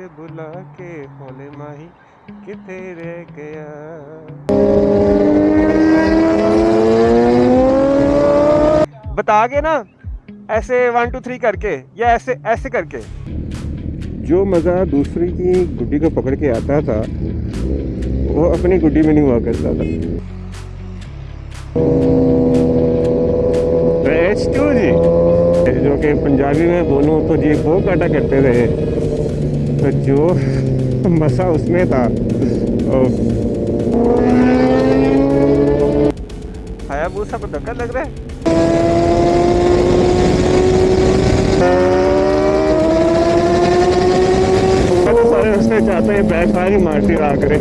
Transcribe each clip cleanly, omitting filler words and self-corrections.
ते बुला के होले माही किथे रह गया। बता के ना ऐसे 1 2 3 करके या ऐसे ऐसे करके। जो मज़ा दूसरी की गुड्डी को पकड़ के आता था वो अपनी गुड्डी में नहीं हुआ करता था। H2 जी, जो कि पंजाबी में बोलूँ तो जी वो काटा करते थे, तो जो मसा उसमें था। हायाबुसा को धक्का लग रहा है। तो सारे उसने चाहते हैं बैक फायर ही मारती रहा करे।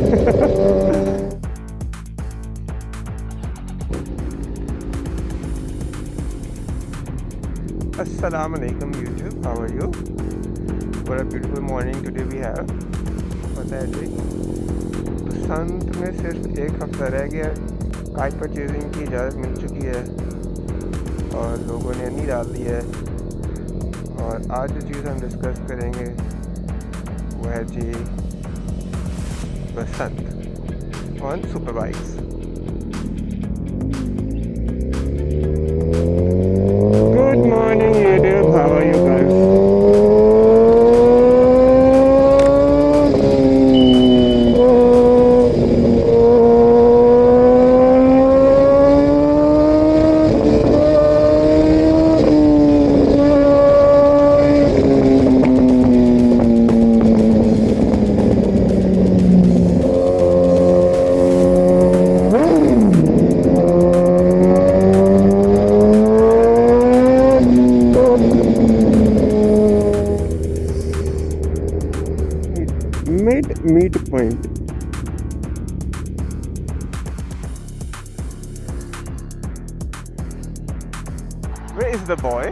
Assalamu alaikum YouTube, how are you? What a beautiful morning today we have. पता है जी, बसंत में सिर्फ एक हफ्ता रह गया, काइट परचेजिंग की इजाज़त मिल चुकी है और लोगों ने नहीं डाल दी है। और आज जो चीज़ हम डिस्कस करेंगे वो है जी Basant on super bikes. Good morning YouTube, how are you guys? Meet point. Where is the boy?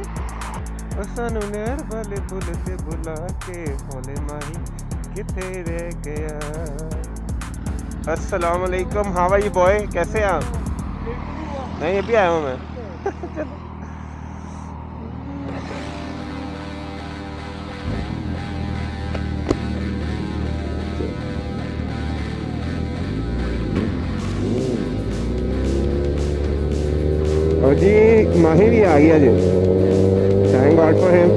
सानू नहर वाले पुल ते बुला के होले माही किथे रह गया। अस्सलाम वालेकुम, हाउ आर यू बॉय, कैसे हैं आप? नहीं अभी आया हूँ मैं। और जी माही भी आ गया जी, thank God for him.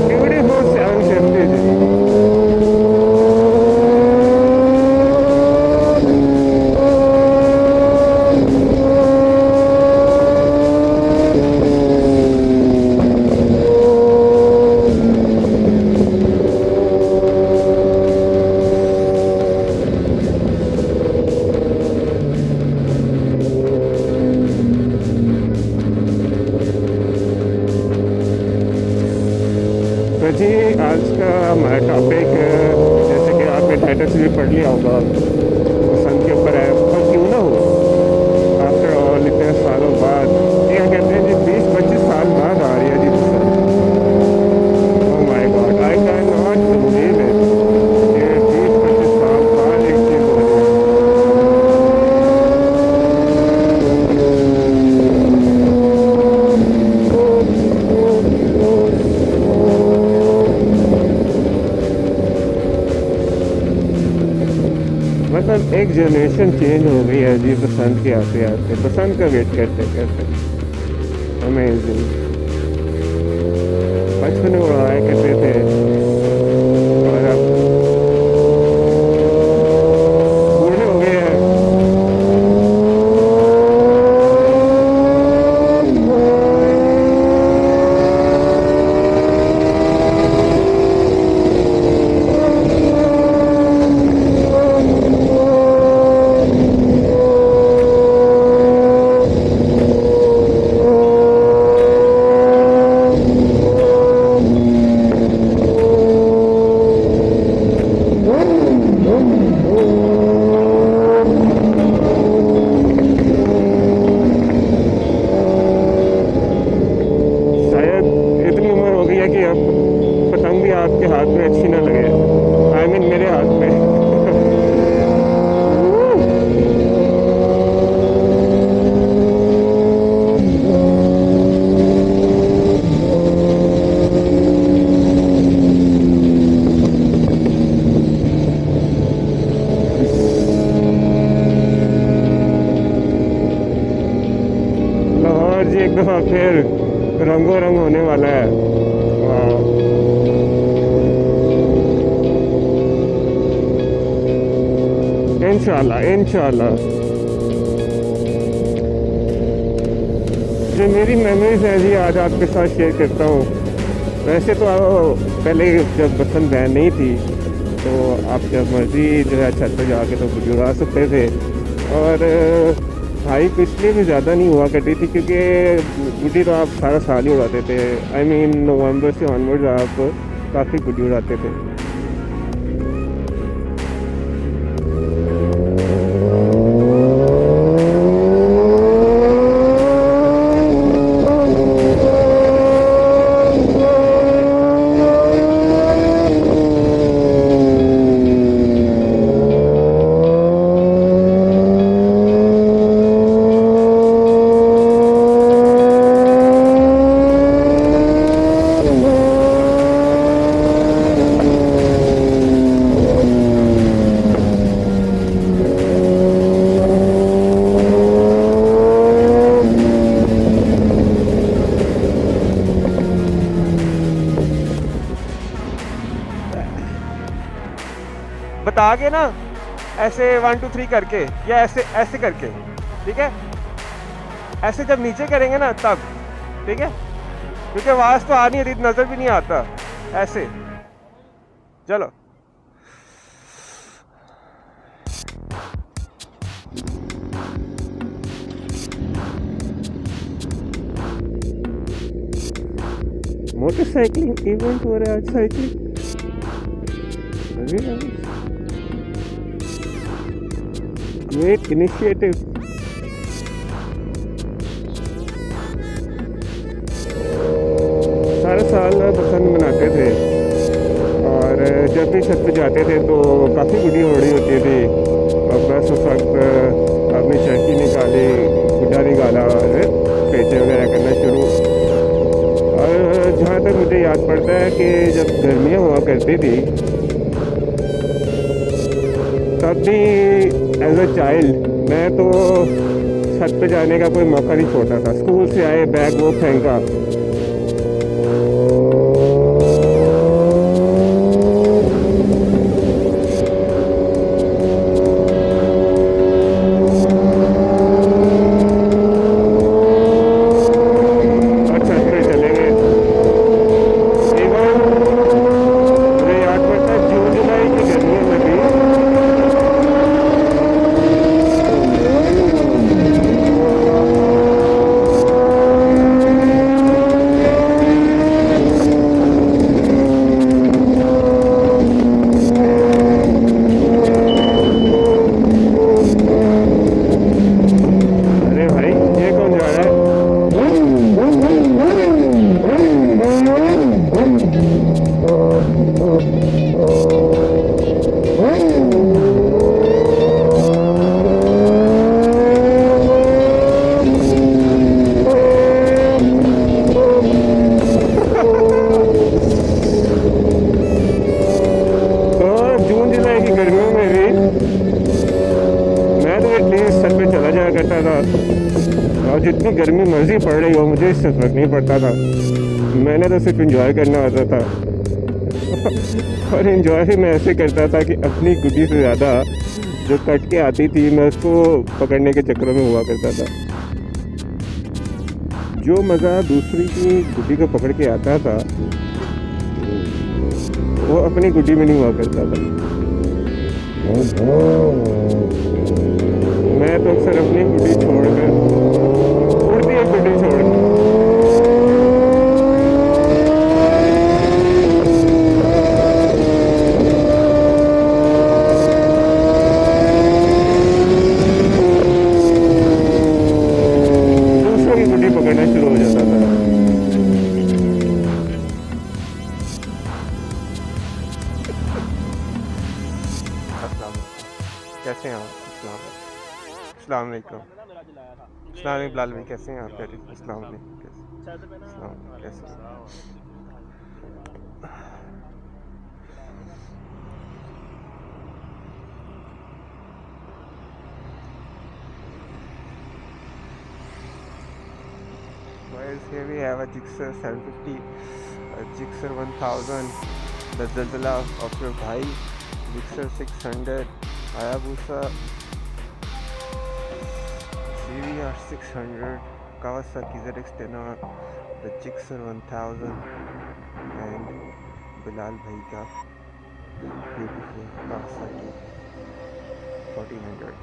Beautiful 750 जी। तो जी आज का हमारा टॉपिक, जैसे कि आपने टाइटल से भी पढ़ लिया होगा, बसंत के ऊपर है। पर क्यों ना हो, आफ्टर ऑल इतने सालों बाद, क्या कहते हैं जी 20-25 साल बाद आ रही है जी Basant. Oh my God, I can not believe it, ये 20-25 साल बाद एक चीज़ हो रही है। मतलब एक जनरेशन चेंज हो गई है जी बसंत के आते आते, बसंत का वेट करते करते। अमेजिंग। बचपन में उड़ाया करते थे और अब बूढ़े हो गए हैं। का फिर रंगों रंग होने वाला है। वाह। इंशाल्लाह इंशाल्लाह। जो मेरी मेमोरीज है जी आज आपके साथ शेयर करता हूँ। वैसे तो पहले जब बसंत बैन नहीं थी तो आप जब मर्जी जो है छत पर जाके तो वीडियो उड़ा सकते थे। और हाइक इसलिए भी ज़्यादा नहीं हुआ करती थी क्योंकि गुड्डी तो आप सारा साल ही उड़ाते थे। आई मीन नवंबर से ऑनवर्ड्स आप काफ़ी गुड्डी उड़ाते थे। बता के ना ऐसे 1 2 3 करके या ऐसे ऐसे करके, ठीक है। ऐसे जब नीचे करेंगे ना तब, ठीक है, क्योंकि आवाज़ तो आ नहीं रही, नज़र भी नहीं आता। ऐसे चलो। मोटरसाइकिलिंग इवेंट हो रहा है आज। Cycling great initiative. सारा साल बसंत मनाते थे और जब भी छत पे जाते थे तो काफ़ी गुड्डी हो रही होती थी। और बस उस वक्त अपनी चरखी निकाली, गुड्डा निकाला और पेचे वगैरह करना शुरू। और जहाँ तक मुझे याद पड़ता है कि जब गर्मियाँ हुआ करती थी तब भी एज अ चाइल्ड मैं तो छत पे जाने का कोई मौका नहीं छोड़ता था। स्कूल से आए बैग वो फेंका। और छत पे चले गए। इवन मुझे याद पड़ता है जून जुलाई की गर्मियों में भी अरे भाई ये कौन जा रहा है। तो जून जुलाई की गर्मियों में भी मैं तो एटलीस्ट छत पे चला जाया करता था। और जितनी गर्मी मर्जी पड़ रही हो मुझे इससे फर्क नहीं पड़ता था। मैंने तो सिर्फ इंजॉय करना आता था। और इंजॉय भी मैं ऐसे करता था कि अपनी गुड्डी से ज़्यादा जो कट के आती थी मैं उसको पकड़ने के चक्करों में हुआ करता था। जो मज़ा दूसरी की गुड्डी को पकड़ के आता था वो अपनी गुड्डी में नहीं हुआ करता था। मैं तो अक्सर अपनी गुड्डी छोड़कर उड़ती एक गुड्डी छोड़कर दूसरों की गुड्डी पकड़ना शुरू हो जाता था। कैसे हैं आप? अस्सलाम वालेकुम। अस्सलाम वालेकुम बिलाल भाई, कैसे हैं आप? अस्सलाम वालेकुम। कैसे भाई boys, here we have a Gixxer 750, a Gixxer 1000, the Zilzala of your bhai, Gixxer 600, Hayabusa, CVR 600, Kawasaki ZX-10R, the Gixxer 1000, and Bilal bhai ka beautiful Kawasaki 1400.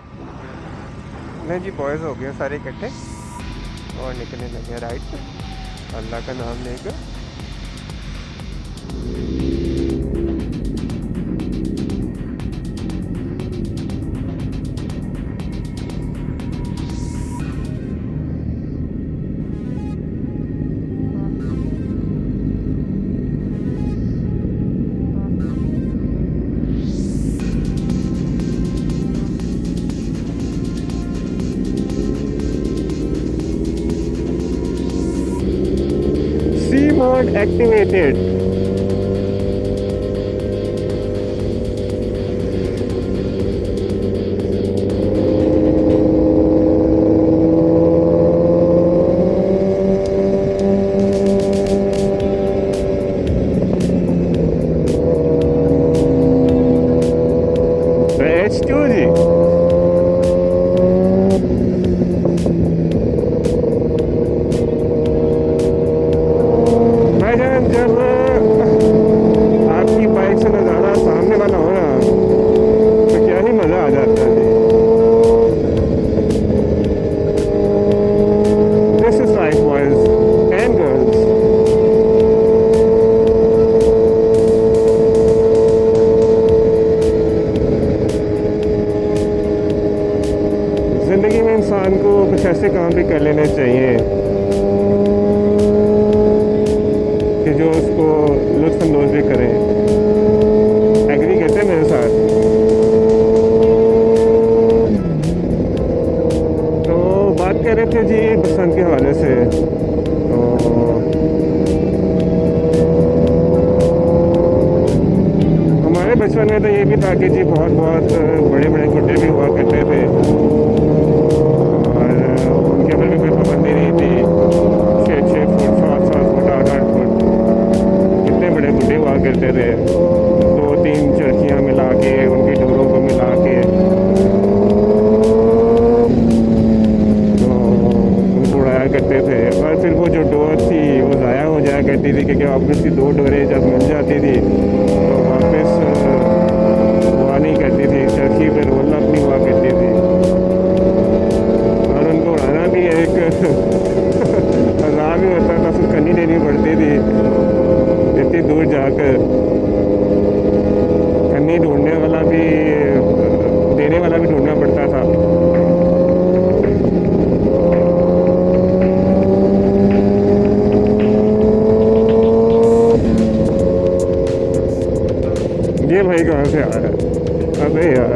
नहीं जी बॉयज़ हो गए सारे इकट्ठे और निकलने लगे राइट पे अल्लाह का नाम लेकर। Mode activated. The H2G. जब आपकी बाइक से नज़ारा सामने वाला हो ना तो क्या ही मज़ा आ जाता है। This is life boys and girls. ज़िंदगी में इंसान को कुछ ऐसे काम भी कर लेने चाहिए कि जो उसको लुत्फ़अंदोज़ भी करें। एग्री कहते हैं मेरे साथ? तो बात कर रहे थे जी बसंत के हवाले से। तो हमारे बचपन में तो ये भी था कि जी बहुत बहुत बड़े बड़े गुड्डे भी हुआ करते थे और उनके ऊपर भी कोई पाबंदी नहीं थी। 6-6 फुट 7-7 फुट 8-8 फुट बड़े गुड्डे हुआ करते थे। 2-3 चरखियाँ मिला के उनकी डोरों को मिला के तो उनको उड़ाया करते थे। और फिर वो जो डोर थी वो ज़ाया हो जाया करती थी क्योंकि ऑब्वियसली 2 डोरें जब मिल जाती थी तो वापस हुआ नहीं करती थी, चरखी पर रोल अप नहीं हुआ करती थी और उनको उड़ाना भी एक अज़ाब ही होता था। फिर कन्नी देनी पड़ती थी इतनी दूर जाकर। कन्नी ढूंढने वाला भी देने वाला भी ढूंढना पड़ता था। ये भाई कहाँ से आ रहा है? अबे यार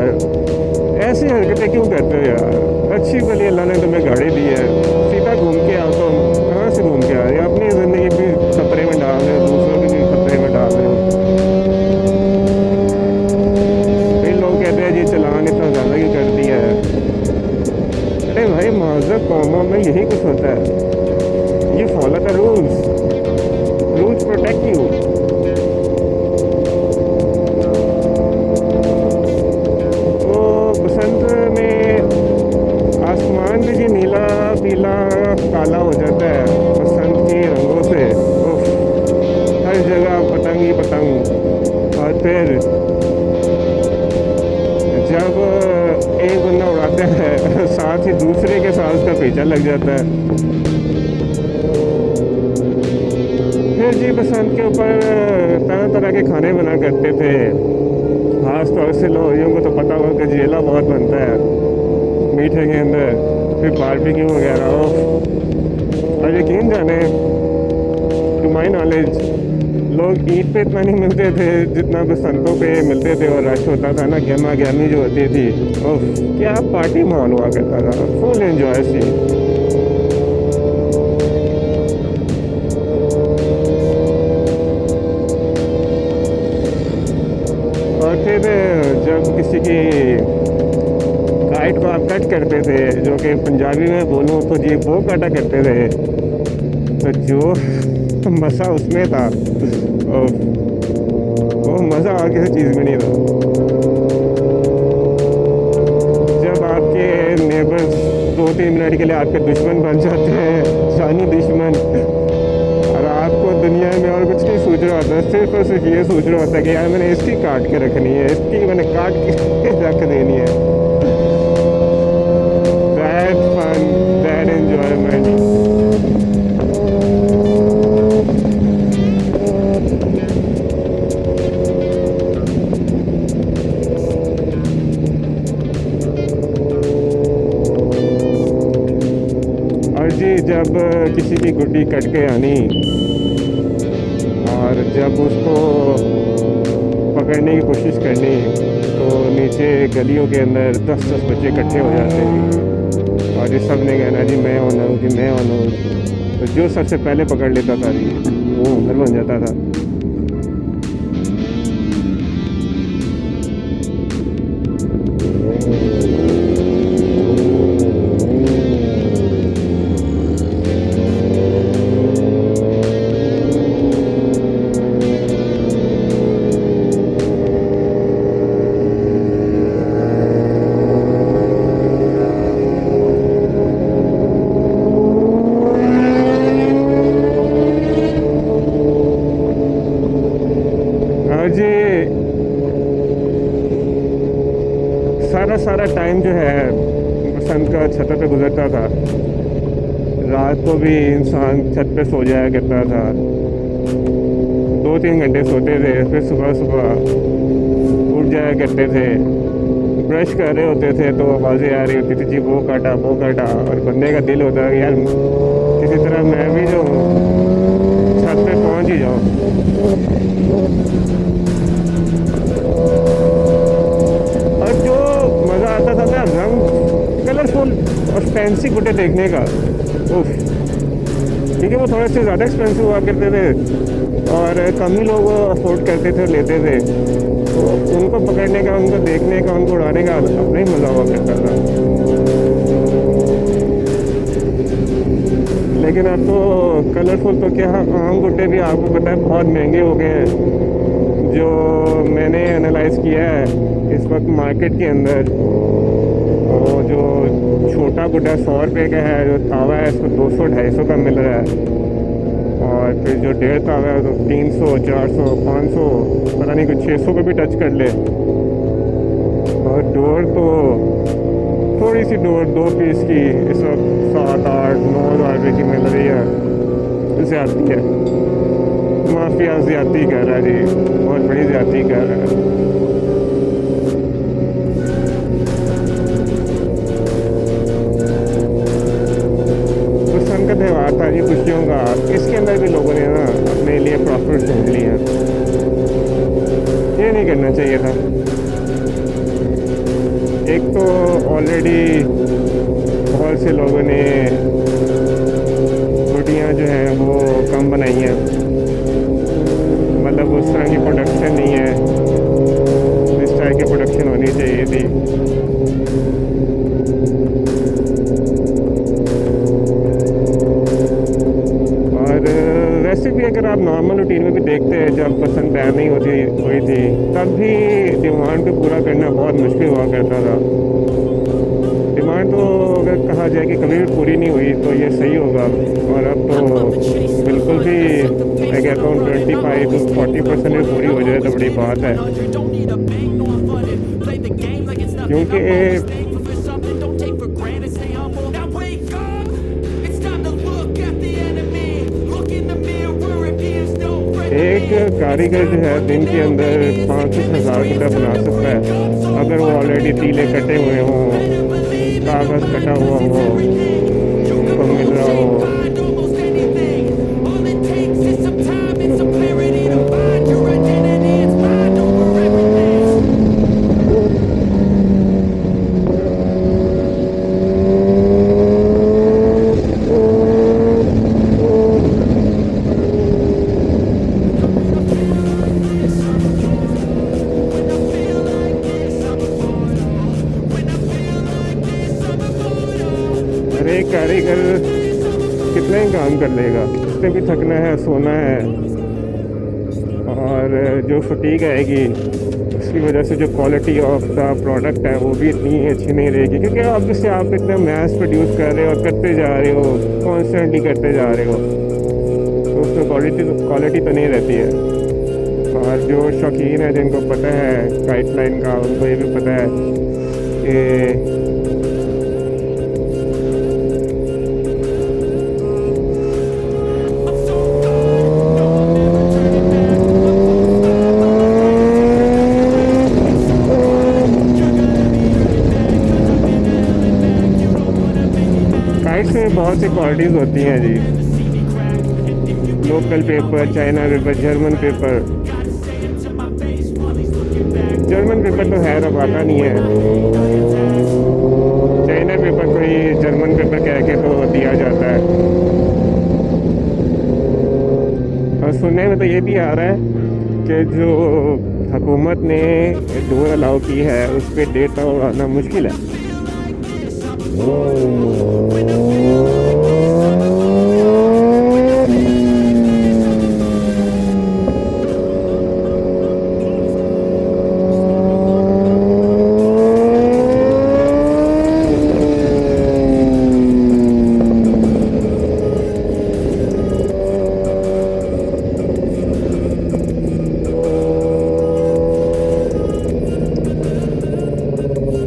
ऐसी हरकतें क्यों करते हो यार? अच्छी भली अल्लाह ने तुम्हें गाड़ी दी है, सीधा घूम के आओ। तो कहाँ से घूम के आ रहे हो? अपनी ज़िंदगी भी खतरे में डाल रहे हो, दूसरों की भी खतरे में डाल रहे हो। फिर लोग कहते हैं जी चलान इतना ज़्यादा ही कर दिया है। अरे भाई महज़ब कौमों में यही कुछ होता है। You follow the rules, rules protect you. तो बसंत में आसमान भी जी नीला पीला काला हो जाता है बसंत के रंगों से। हर जगह पतंग ही पतंग। और फिर जब एक बंदा उड़ाता है साथ ही दूसरे के साथ उसका पीछा लग जाता है। फिर जी बसंत के ऊपर तरह तरह के खाने बना करते थे। खास तौर से लोगों को तो पता होगा कि जेला बहुत बनता है मीठे के अंदर। फिर बारबेक्यू वगैरह। और यकीन जाने टू माई नॉलेज लोग ईद पे इतना नहीं मिलते थे जितना बसंतों पे मिलते थे। और रश होता था ना, गहमा गहमी जो होती थी, ओह क्या पार्टी माहौल हुआ करता था। फुल एंजॉय सी। और फिर जब किसी की काइट को आप कट करते थे, जो कि पंजाबी में बोलूँ तो जी वो काटा करते थे, तो जो मज़ा उसमें था वो मज़ा और किसी चीज़ में नहीं था। जब आपके नेबर्स 2-3 मिनट के लिए आपके दुश्मन बन जाते हैं, जानी दुश्मन, और आपको दुनिया में और कुछ नहीं सोच रहा होता, सिर्फ और सिर्फ ये सोच रहा होता है कि यार मैंने इसकी काट के रखनी है, इसकी मैंने काट के रख देनी है। That fun, that enjoyment. और जी जब किसी की गुड्डी कट के आनी और जब उसको पकड़ने की कोशिश करनी तो नीचे गलियों के अंदर 10-10 बच्चे इकट्ठे हो जाते हैं और इस सब ने कहना जी मैं ऑनर हूँ, जी मैं ऑनर हूँ। तो जो सबसे पहले पकड़ लेता था जी वो ऑनर बन जाता था। और जी सारा टाइम जो है बसंत का छत पे गुजरता था। रात को भी इंसान छत पे सो जाया करता था, 2-3 घंटे सोते थे, फिर सुबह उठ जाया करते थे। ब्रश कर रहे होते थे तो आवाज़ें आ रही होती थी जी वो काटा, और बंदे का दिल होता है यार किसी तरह मैं भी जो छत पे पहुंच ही जाऊँ। और जो मज़ा आता था ना रंग कलरफुल और फैंसी गुड्डे देखने का, उफ, क्योंकि वो थोड़े से ज़्यादा एक्सपेंसिव हुआ करते थे और कम ही लोग अफोर्ड करते थे और लेते थे, तो उनको पकड़ने का, उनको देखने का, उनको उड़ाने का अपना ही मज़ा हुआ करता था। लेकिन अब तो कलरफुल तो क्या, आम गुड्डे भी आपको पता है बहुत महंगे हो गए हैं। जो मैंने एनालाइज़ किया है इस वक्त मार्केट के अंदर, वो जो छोटा गुड्डा 100 रुपये का है, जो तावा है इसको 200-250 का मिल रहा है, और फिर जो 1.5 तावा है तो 300, 400, 500, पता नहीं कुछ 600 को भी टच कर ले। और डोर तो थोड़ी सी डोर 2 पीस की इस वक्त 7-8-9 रुपये की मिल रही है। ज़्यादती है, माफिया ज़्यादती कर रहा है जी, बहुत बड़ी ज़्यादती कर रहा है। बसंत का त्यौहार था जी खुशियों का, इसके अंदर भी लोगों ने ना अपने लिए प्रॉफिट ढूंढ लिए हैं। ये नहीं करना चाहिए था। एक तो ऑलरेडी बहुत से लोगों ने गुड्डियाँ जो हैं वो कम बनाई हैं, मतलब उस तरह की प्रोडक्शन नहीं है जिस तरह की प्रोडक्शन होनी चाहिए थी। और वैसे भी अगर आप नॉर्मल रूटीन में भी देखते हैं, जब बसंत तैयार नहीं हुई थी तब भी डिमांड को पूरा करना बहुत मुश्किल हुआ करता था। डिमांड तो अगर कहा जाए कि कभी भी पूरी नहीं हुई तो ये सही होगा, और अब तो बिल्कुल भी मैं कहता हूँ 25-40% में पूरी हो जाए तो बड़ी बात है। क्योंकि एक कारीगर जो है दिन के अंदर 500,000 गुड्डा बना सकता है, अगर वो ऑलरेडी तीले कटे हुए हों, कागज़ कटा हुआ हो, उनको मिल रहा हो। अरे कारीगर कितना ही काम कर लेगा, में भी थकना है, सोना है, और जो फटीग आएगी उसकी वजह से जो क्वालिटी ऑफ द प्रोडक्ट है वो भी इतनी अच्छी नहीं रहेगी, क्योंकि ऑब्वियसली आप इतना मैस प्रोड्यूस कर रहे हो और करते जा रहे हो, कॉन्स्टेंटली करते जा रहे हो, तो उसमें क्वालिटी तो नहीं रहती है। और जो शौकीन है, जिनको पता है गाइडलाइन का, उनको ये भी पता है कि काइट्स में बहुत सी क्वालिटीज़ होती हैं जी। Local paper, China paper, German paper. German paper तो है, अब आता नहीं है। चाइना पेपर कोई जर्मन पेपर कह के तो दिया जाता है। और सुनने में तो ये भी आ रहा है कि जो हुकूमत ने डोर अलाउ की है उस पर डेटा आना मुश्किल है।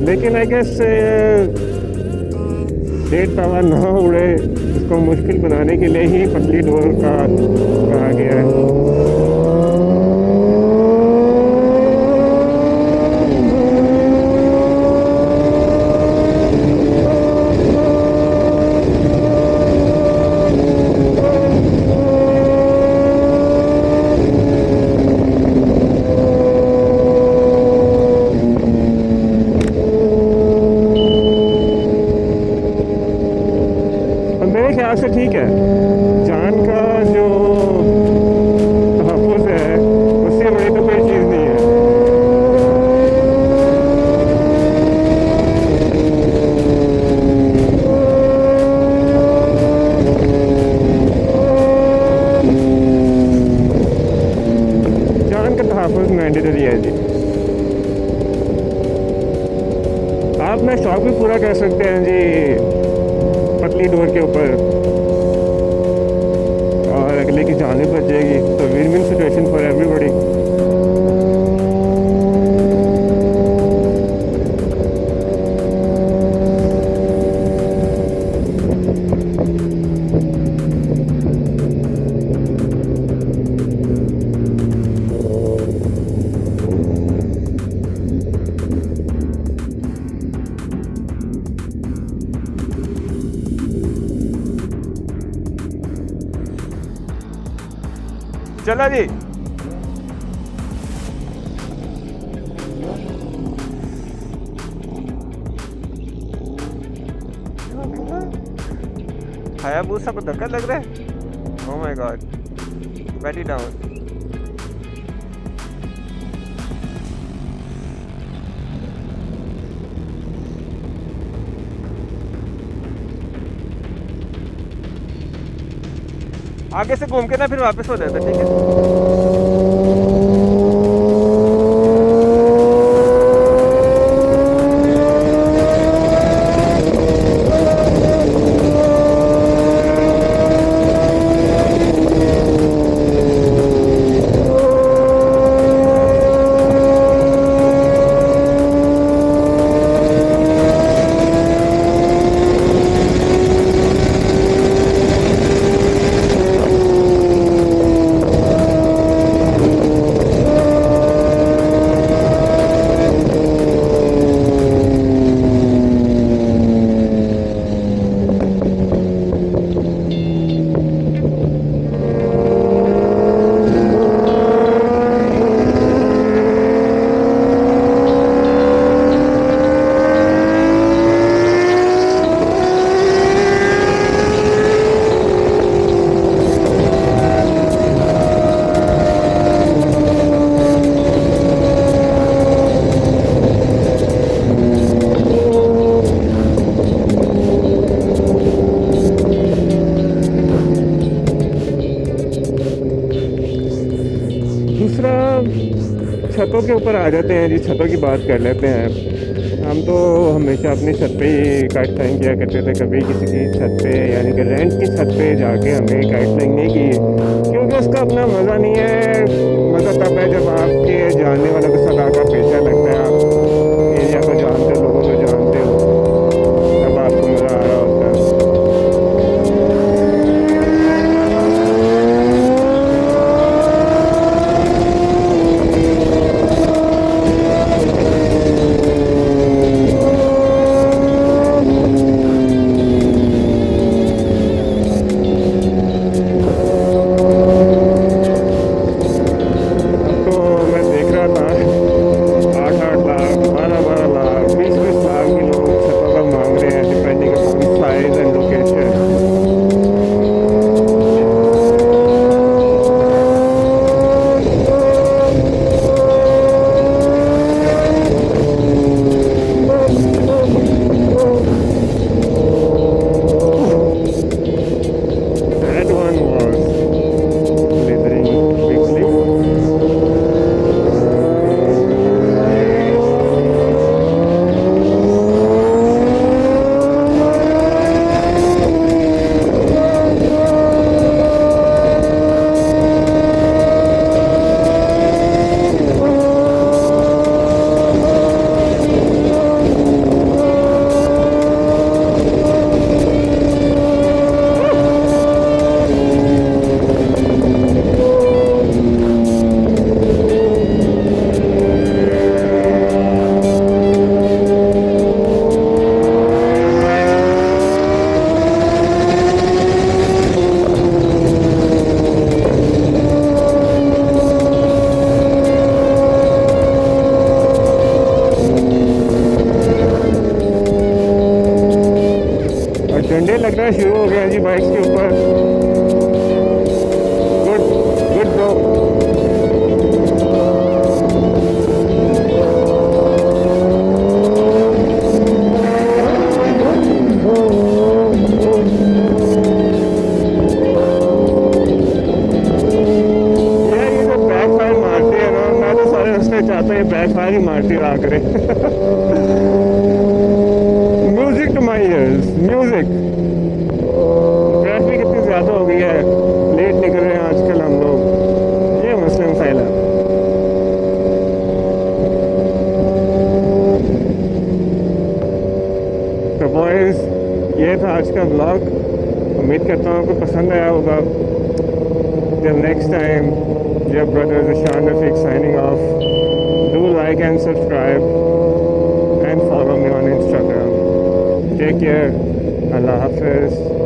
लेकिन आई गेस डेढ़ तवा ना उड़े, इसको मुश्किल बनाने के लिए ही पतली डोर का कहा गया है। मेरे ख्याल से ठीक है। जान का जो तहफ़्फ़ुज़ है उससे बड़ी तो कोई चीज़ नहीं है। जान का तहफ़्फ़ुज़ मैंडेटरी है जी। आप ना शौक भी पूरा कर सकते हैं जी पतली डोर के ऊपर, और अगले की जान भी बच जाएगी, तो win win situation for everybody. चला जी। हायाबुसा को धक्का लग रहा है। ओह माय गॉड, वेरी डाउन। आगे से घूम के ना फिर वापस हो जाता है, ठीक है। छतों के ऊपर आ जाते हैं जी, छतों की बात कर लेते हैं। हम तो हमेशा अपनी छत पे ही काइट फ्लाइंग किया करते थे, कभी किसी की छत पे यानी कि रेंट की छत पे जाके हमने काइट फ्लाइंग नहीं की, क्योंकि उसका अपना मज़ा नहीं है। मज़ा तब है जब आपके जानने वालों के साथ आपका पेशा लगता है, आप एरिया को जानते हो, लोगों को जानते हो, तब आपको मज़ा आ रहा होता है। तो मैं देख रहा था 8-8 लाख, 12-12 लाख, 20-20 लाख भी लोग छतों का मांग रहे हैं, depending upon size and location. That one was slithering quickly. और डंडे लगना शुरू हो गए हैं जी बाइक्स के ऊपर। Good good bro. यार ये जो बैक फायर मारती है ना, मैं तो सारे रास्ते चाहता हूँ ये बैक फायर ही मारती रहा करे। Music to my ears, music. Traffic इतनी ज़्यादा हो गई है, लेट निकल रहे हैं आजकल हम लोग, ये मसला मसाइल है। तो बॉयज़, ये था आज का ब्लॉग। उम्मीद करता हूँ आपको पसंद आया होगा। Till next time, your brother Ishan Rafiq signing off. Do like and subscribe and follow me on Instagram. Take care. Allah Hafiz.